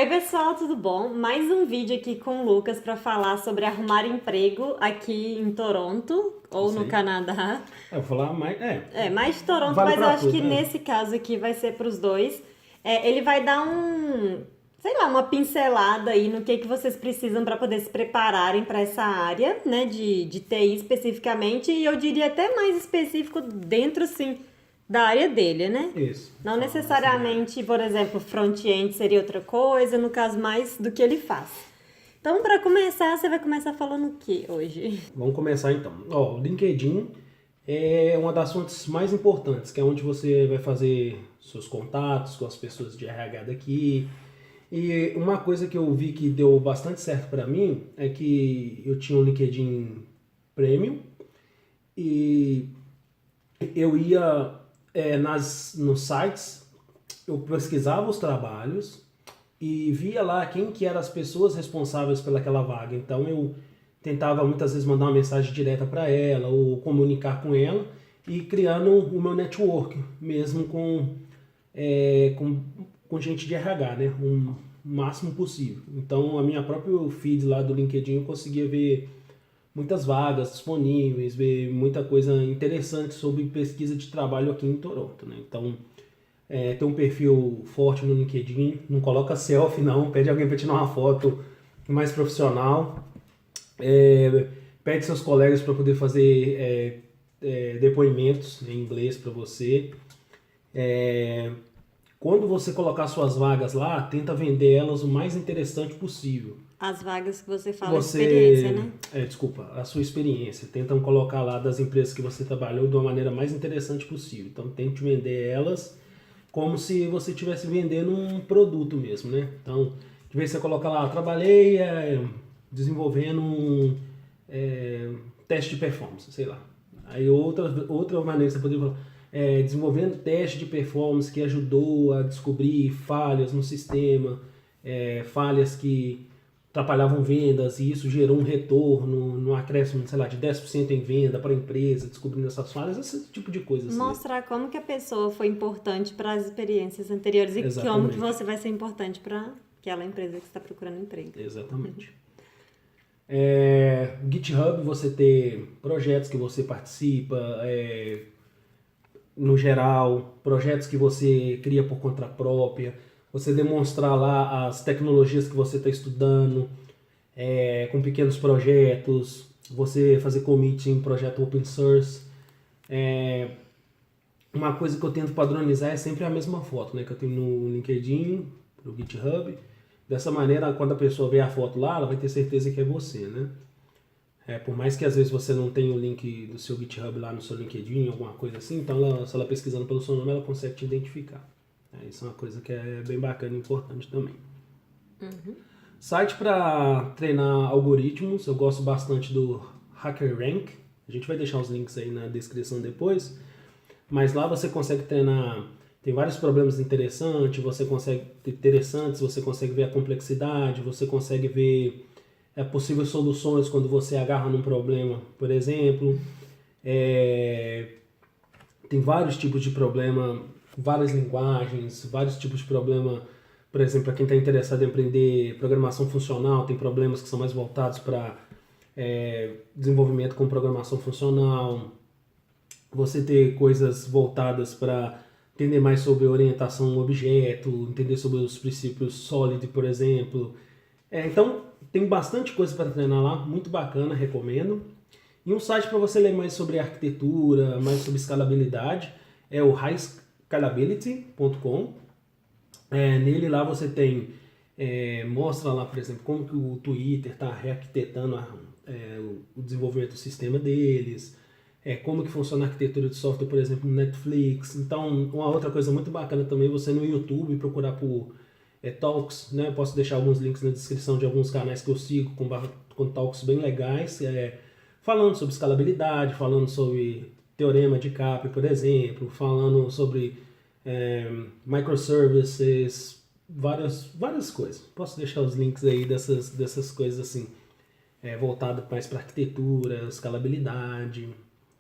Oi, pessoal, tudo bom? Mais um vídeo aqui com o Lucas para falar sobre arrumar emprego aqui em Toronto ou Isso no aí. Canadá. Eu vou falar mais. É, mais de Toronto, Vale mas eu pra acho que tudo, né? nesse caso aqui vai ser para os dois. Ele vai dar sei lá, uma pincelada aí no que vocês precisam para poder se prepararem para essa área, né, de TI especificamente, e eu diria até mais específico dentro, sim, da área dele, né? Isso. Não Falar mais sobre a área. necessariamente, por exemplo, front-end seria outra coisa, no caso mais do que ele faz. Então, para começar, você vai começar falando o que hoje? Vamos começar então. Ó, o LinkedIn é uma das fontes mais importantes, que é onde você vai fazer seus contatos com as pessoas de RH daqui. E uma coisa que eu vi que deu bastante certo pra mim é que eu tinha um LinkedIn Premium e eu ia nos sites, eu pesquisava os trabalhos e via lá quem que eram as pessoas responsáveis pelaquela vaga. Então eu tentava muitas vezes mandar uma mensagem direta para ela ou comunicar com ela e criando o meu network mesmo com gente de RH, né? O máximo possível. Então a minha própria feed lá do LinkedIn eu conseguia ver muitas vagas disponíveis, ver muita coisa interessante sobre pesquisa de trabalho aqui em Toronto, né? Então ter um perfil forte no LinkedIn, não coloca selfie não, pede alguém para tirar uma foto mais profissional, é, pede seus colegas para poder fazer depoimentos em inglês para você. É, quando você colocar suas vagas lá, tenta vender elas o mais interessante possível. As vagas que você fala de experiência, Você, né? desculpa, a sua experiência. Tentam colocar lá das empresas que você trabalhou de uma maneira mais interessante possível. Então tente vender elas como se você estivesse vendendo um produto mesmo, né? Então, de vez você coloca lá, trabalhei desenvolvendo um teste de performance, sei lá. Aí outra maneira que você poderia falar, desenvolvendo teste de performance que ajudou a descobrir falhas no sistema, falhas que atrapalhavam vendas e isso gerou um retorno no acréscimo, sei lá, de 10% em venda para a empresa, descobrindo essas falhas, esse tipo de coisa assim. Mostrar como que a pessoa foi importante para as experiências anteriores e como que Exatamente. você vai ser importante para aquela empresa que está procurando emprego. Exatamente. GitHub, você ter projetos que você participa, no geral, projetos que você cria por conta própria, você demonstrar lá as tecnologias que você está estudando, com pequenos projetos, você fazer commit em projeto open source. Uma coisa que eu tento padronizar é sempre a mesma foto, né, que eu tenho no LinkedIn, no GitHub. Dessa maneira, quando a pessoa vê a foto lá, ela vai ter certeza que é você, né? Por mais que às vezes você não tenha o link do seu GitHub lá no seu LinkedIn, alguma coisa assim, então se ela pesquisando pelo seu nome, ela consegue te identificar. Isso é uma coisa que é bem bacana e importante também. Site para treinar algoritmos, eu gosto bastante do HackerRank. A gente vai deixar os links aí na descrição depois. Mas lá você consegue treinar, tem vários problemas interessantes, você consegue ver a complexidade, você consegue ver possíveis soluções quando você agarra num problema, por exemplo. Tem vários tipos de problema, várias linguagens, vários tipos de problema. Por exemplo, para quem está interessado em aprender programação funcional, tem problemas que são mais voltados para desenvolvimento com programação funcional. Você ter coisas voltadas para entender mais sobre orientação objeto, entender sobre os princípios SOLID, por exemplo. Então, tem bastante coisa para treinar lá, muito bacana, recomendo. E um site para você ler mais sobre arquitetura, mais sobre escalabilidade, é o highscalability.com. Nele lá você tem, mostra lá, por exemplo, como que o Twitter está rearquitetando o desenvolvimento do sistema deles, como que funciona a arquitetura de software, por exemplo, no Netflix. Então, uma outra coisa muito bacana também é você no YouTube procurar por talks, né? Eu posso deixar alguns links na descrição de alguns canais que eu sigo com talks bem legais, falando sobre escalabilidade, falando sobre teorema de Capri, por exemplo, falando sobre microservices, várias coisas. Posso deixar os links aí dessas coisas assim, voltado mais para arquitetura, escalabilidade,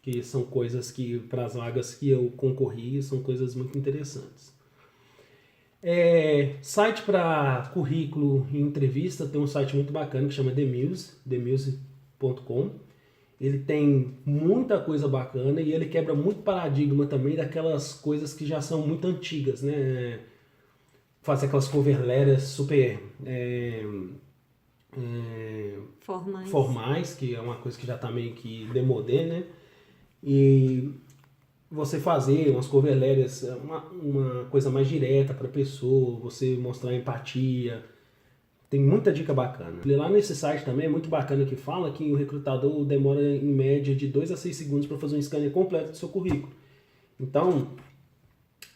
que são coisas que, para as vagas que eu concorri, são coisas muito interessantes. Site para currículo e entrevista, tem um site muito bacana que chama themuse.com. Ele tem muita coisa bacana e ele quebra muito paradigma também daquelas coisas que já são muito antigas, né? Faz aquelas cover letters super formais, que é uma coisa que já está meio que demodé, né? E você fazer umas cover letters, uma coisa mais direta para a pessoa, você mostrar empatia. Tem muita dica bacana. E lá nesse site também é muito bacana que fala que o recrutador demora em média de 2 a 6 segundos para fazer um scanner completo do seu currículo. Então,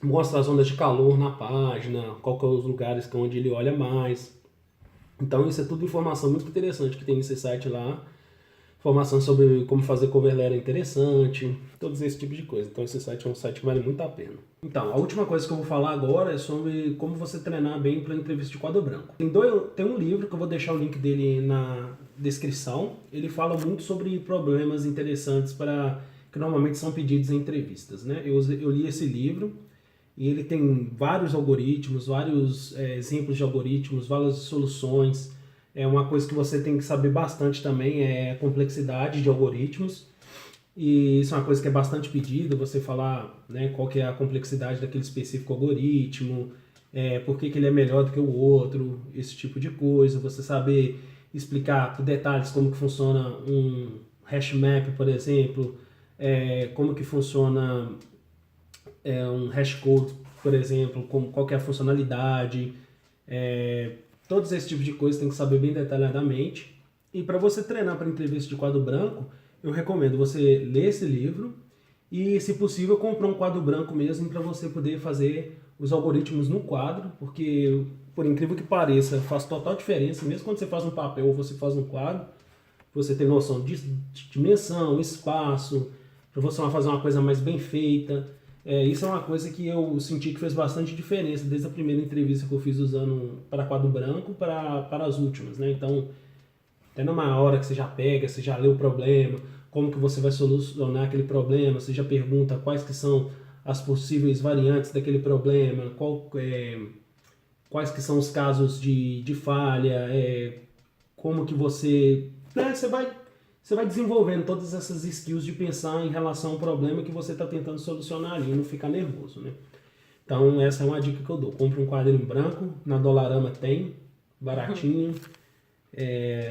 mostra as ondas de calor na página, qual que é os lugares onde ele olha mais. Então isso é tudo informação muito interessante que tem nesse site lá. Informação sobre como fazer cover letter interessante, todos esse tipo de coisa. Então esse site é um site que vale muito a pena. Então, a última coisa que eu vou falar agora é sobre como você treinar bem para entrevista de quadro branco. Tem um livro que eu vou deixar o link dele na descrição. Ele fala muito sobre problemas interessantes que normalmente são pedidos em entrevistas, né? Eu li esse livro e ele tem vários algoritmos, vários exemplos de algoritmos, várias soluções. Uma coisa que você tem que saber bastante também é a complexidade de algoritmos. E isso é uma coisa que é bastante pedida, você falar, né, qual que é a complexidade daquele específico algoritmo, por que ele é melhor do que o outro, esse tipo de coisa. Você saber explicar por detalhes como que funciona um hash map, por exemplo, como que funciona um hash code, por exemplo, qual que é a funcionalidade, todos esses tipos de coisas tem que saber bem detalhadamente. E para você treinar para entrevista de quadro branco, eu recomendo você ler esse livro e, se possível, comprar um quadro branco mesmo para você poder fazer os algoritmos no quadro, porque, por incrível que pareça, faz total diferença, mesmo quando você faz um papel ou você faz um quadro, você ter noção de dimensão, espaço, para você fazer uma coisa mais bem feita. Isso é uma coisa que eu senti que fez bastante diferença desde a primeira entrevista que eu fiz usando para quadro branco para as últimas, né? Então, até numa hora que você já pega, você já lê o problema, como que você vai solucionar aquele problema, você já pergunta quais que são as possíveis variantes daquele problema, quais que são os casos de falha, como que você vai desenvolvendo todas essas skills de pensar em relação ao problema que você está tentando solucionar ali e não ficar nervoso, né? Então essa é uma dica que eu dou. Compre um quadrinho branco, na Dollarama tem, baratinho.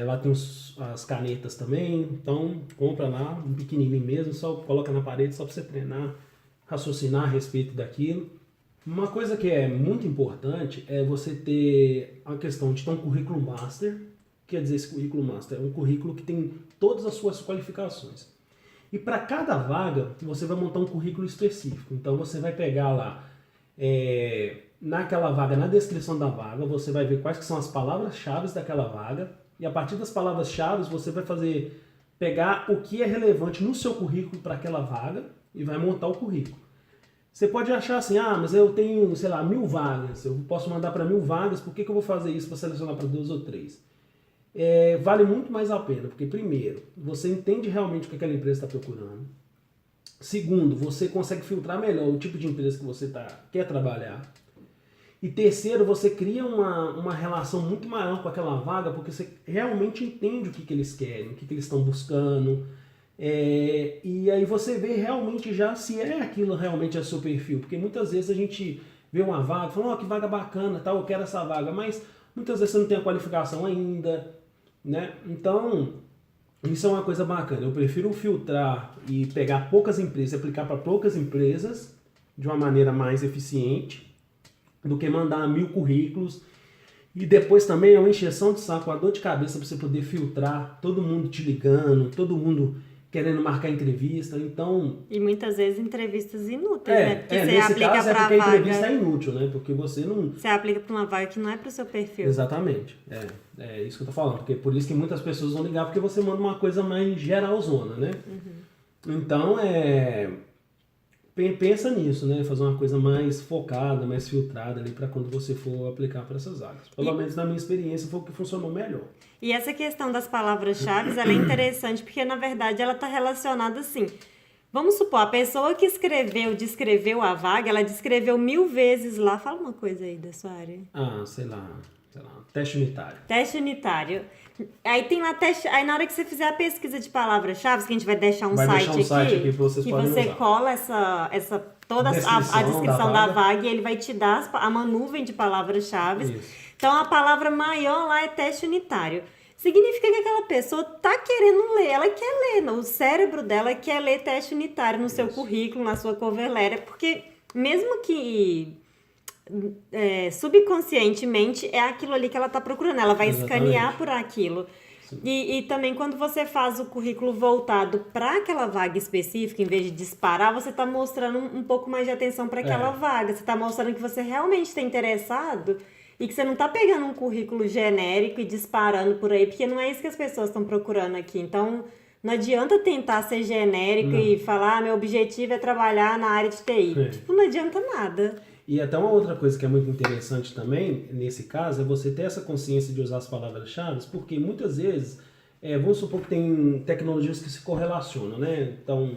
Lá tem as canetas também, então compra lá, um pequenininho mesmo, só coloca na parede só para você treinar, raciocinar a respeito daquilo. Uma coisa que é muito importante é você ter a questão de ter um currículo master. Quer dizer, esse currículo master é um currículo que tem todas as suas qualificações. E para cada vaga, você vai montar um currículo específico. Então você vai pegar lá, naquela vaga, na descrição da vaga, você vai ver quais que são as palavras-chave daquela vaga. E a partir das palavras-chave, você vai pegar o que é relevante no seu currículo para aquela vaga e vai montar o currículo. Você pode achar assim, mas eu tenho, 1000 vagas, eu posso mandar para 1000 vagas, por que eu vou fazer isso para selecionar para 2 ou 3? Vale muito mais a pena, porque primeiro, você entende realmente o que aquela empresa está procurando. Segundo, você consegue filtrar melhor o tipo de empresa que você quer trabalhar. E terceiro, você cria uma relação muito maior com aquela vaga, porque você realmente entende o que eles querem, o que eles estão buscando. E aí você vê realmente já se aquilo realmente é seu perfil. Porque muitas vezes a gente vê uma vaga e fala, que vaga bacana, tal, eu quero essa vaga. Mas muitas vezes você não tem a qualificação ainda, né? Então, isso é uma coisa bacana. Eu prefiro filtrar e pegar poucas empresas, aplicar para poucas empresas de uma maneira mais eficiente, do que mandar 1000 currículos. E depois também é uma encheção de saco, uma dor de cabeça para você poder filtrar, todo mundo te ligando, todo mundo querendo marcar entrevista, então... E muitas vezes entrevistas inúteis, né? Porque você nesse aplica caso pra porque vaga... a entrevista é inútil, né? Porque você não... Você aplica para uma vaga que não é para o seu perfil. Exatamente. É isso que eu tô falando. Porque por isso que muitas pessoas vão ligar, porque você manda uma coisa mais geralzona, né? Uhum. Então, pensa nisso, né? Fazer uma coisa mais focada, mais filtrada ali para quando você for aplicar para essas áreas. Pelo menos na minha experiência foi o que funcionou melhor. E essa questão das palavras-chave, ela é interessante porque, na verdade, ela está relacionada, assim, Vamos supor, a pessoa que descreveu a vaga, ela descreveu 1000 vezes lá. Fala uma coisa aí da sua área. Sei lá, teste unitário. Teste unitário. Aí tem lá teste. Aí na hora que você fizer a pesquisa de palavras-chave, que a gente vai deixar um site aqui que vocês que podem você usar. cola toda a descrição da vaga e ele vai te dar uma nuvem de palavras-chave. Então a palavra maior lá é teste unitário. Significa que aquela pessoa tá querendo ler, ela quer ler, o cérebro dela quer ler teste unitário no seu currículo, na sua cover letter, porque mesmo que subconscientemente é aquilo ali que ela tá procurando, ela vai escanear por aquilo. E também quando você faz o currículo voltado para aquela vaga específica, em vez de disparar, você tá mostrando um pouco mais de atenção para aquela vaga, você tá mostrando que você realmente está interessado. E que você não tá pegando um currículo genérico e disparando por aí, porque não é isso que as pessoas estão procurando aqui. Então, não adianta tentar ser genérico e falar, meu objetivo é trabalhar na área de TI. Tipo, não adianta nada. E até uma outra coisa que é muito interessante também, nesse caso, é você ter essa consciência de usar as palavras-chave, porque muitas vezes, vamos supor que tem tecnologias que se correlacionam, né? Então,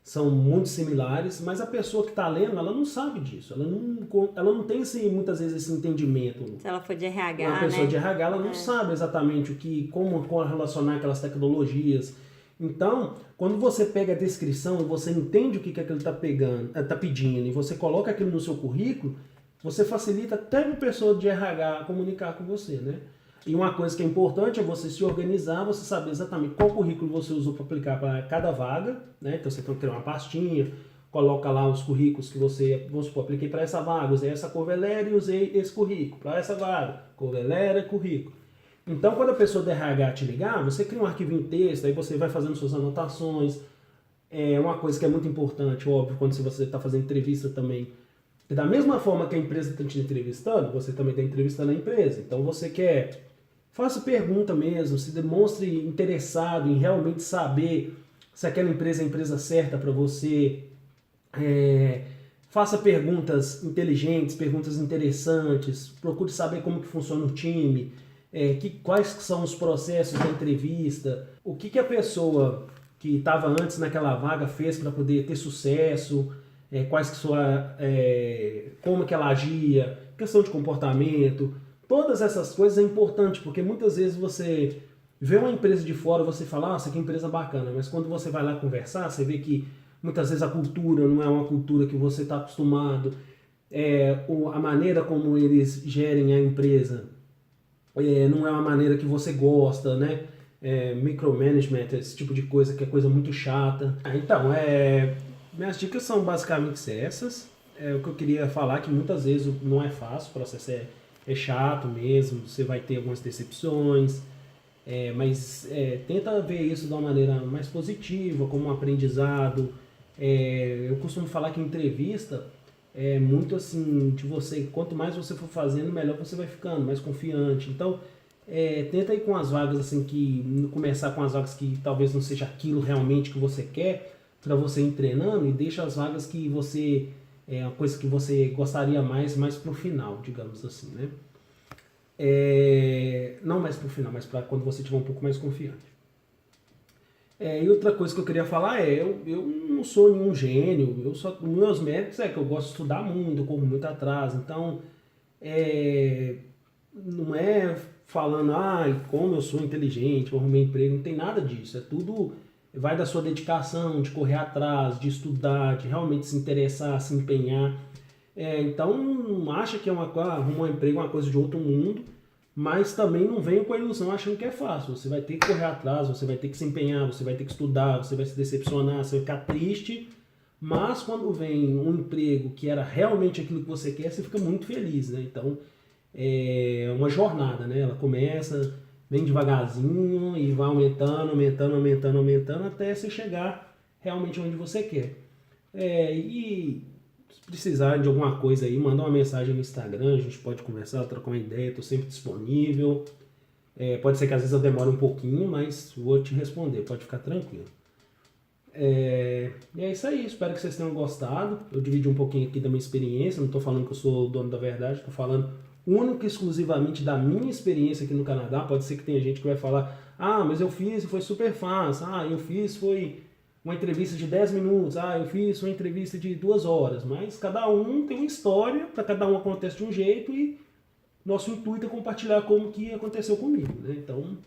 são muito similares, mas a pessoa que está lendo, ela não sabe disso. Ela não tem muitas vezes esse entendimento. Se ela for de RH, uma pessoa de RH, ela não sabe exatamente como relacionar aquelas tecnologias. Então, quando você pega a descrição e você entende o que aquilo está pedindo, e você coloca aquilo no seu currículo, você facilita até para a pessoa de RH comunicar com você, né? E uma coisa que é importante é você se organizar, você saber exatamente qual currículo você usou para aplicar para cada vaga, né? Então você tem que criar uma pastinha, coloca lá os currículos que você, vamos supor, apliquei para essa vaga, usei essa cover letter e usei esse currículo. Para essa vaga, cover letter, currículo. Então quando a pessoa do RH te ligar, você cria um arquivo em texto, aí você vai fazendo suas anotações. É uma coisa que é muito importante, óbvio, quando você está fazendo entrevista também. Da mesma forma que a empresa está te entrevistando, você também está entrevistando a empresa. Então você faça pergunta mesmo, se demonstre interessado em realmente saber se aquela empresa é a empresa certa para você. Faça perguntas inteligentes, perguntas interessantes, procure saber como que funciona o time, quais são os processos da entrevista, o que a pessoa que estava antes naquela vaga fez para poder ter sucesso, como que ela agia, questão de comportamento. Todas essas coisas é importante, porque muitas vezes você vê uma empresa de fora e você fala, essa aqui é uma empresa bacana, mas quando você vai lá conversar, você vê que muitas vezes a cultura não é uma cultura que você está acostumado, a maneira como eles gerem a empresa não é uma maneira que você gosta, né? Micromanagement, esse tipo de coisa que é coisa muito chata. Então, minhas dicas são basicamente essas. O que eu queria falar que muitas vezes não é fácil, o processo é chato mesmo, você vai ter algumas decepções, mas tenta ver isso de uma maneira mais positiva, como um aprendizado. Eu costumo falar que entrevista é muito assim, de você, quanto mais você for fazendo, melhor você vai ficando, mais confiante. Então, tenta ir com as vagas assim, começar com as vagas que talvez não seja aquilo realmente que você quer, para você ir treinando, e deixa as vagas que você... uma coisa que você gostaria mais pro final, digamos assim, né? Não mais pro final, mas para quando você estiver um pouco mais confiante. E outra coisa que eu queria falar eu não sou nenhum gênio, meus méritos que eu gosto de estudar muito, eu corro muito atrás, então não é falando, como eu sou inteligente, eu arrumei emprego, não tem nada disso, tudo vai da sua dedicação, de correr atrás, de estudar, de realmente se interessar, se empenhar. Então não acha que arrumar um emprego é uma coisa de outro mundo, mas também não venha com a ilusão achando que é fácil. Você vai ter que correr atrás, você vai ter que se empenhar, você vai ter que estudar, você vai se decepcionar, você vai ficar triste, mas quando vem um emprego que era realmente aquilo que você quer, você fica muito feliz, né? Então é uma jornada, né? Ela começa bem devagarzinho e vai aumentando até você chegar realmente onde você quer. E se precisar de alguma coisa aí, manda uma mensagem no Instagram, a gente pode conversar, trocar uma ideia, estou sempre disponível. Pode ser que às vezes eu demore um pouquinho, mas vou te responder, pode ficar tranquilo. E é isso aí, espero que vocês tenham gostado. Eu dividi um pouquinho aqui da minha experiência, não estou falando que eu sou o dono da verdade, estou falando único e exclusivamente da minha experiência aqui no Canadá. Pode ser que tenha gente que vai falar, mas eu fiz e foi super fácil, eu fiz foi uma entrevista de 10 minutos, eu fiz uma entrevista de 2 horas, mas cada um tem uma história, para cada um acontece de um jeito e nosso intuito é compartilhar como que aconteceu comigo, né? Então,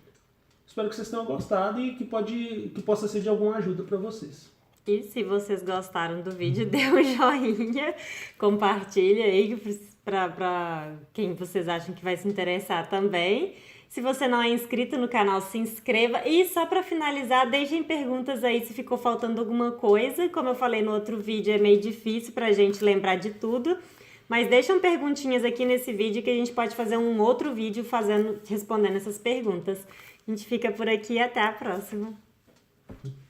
espero que vocês tenham gostado e que possa ser de alguma ajuda para vocês. E se vocês gostaram do vídeo, dê um joinha, compartilha aí para quem vocês acham que vai se interessar também. Se você não é inscrito no canal, se inscreva. E só para finalizar, deixem perguntas aí se ficou faltando alguma coisa. Como eu falei no outro vídeo, é meio difícil pra gente lembrar de tudo. Mas deixam perguntinhas aqui nesse vídeo que a gente pode fazer um outro vídeo respondendo essas perguntas. A gente fica por aqui e até a próxima.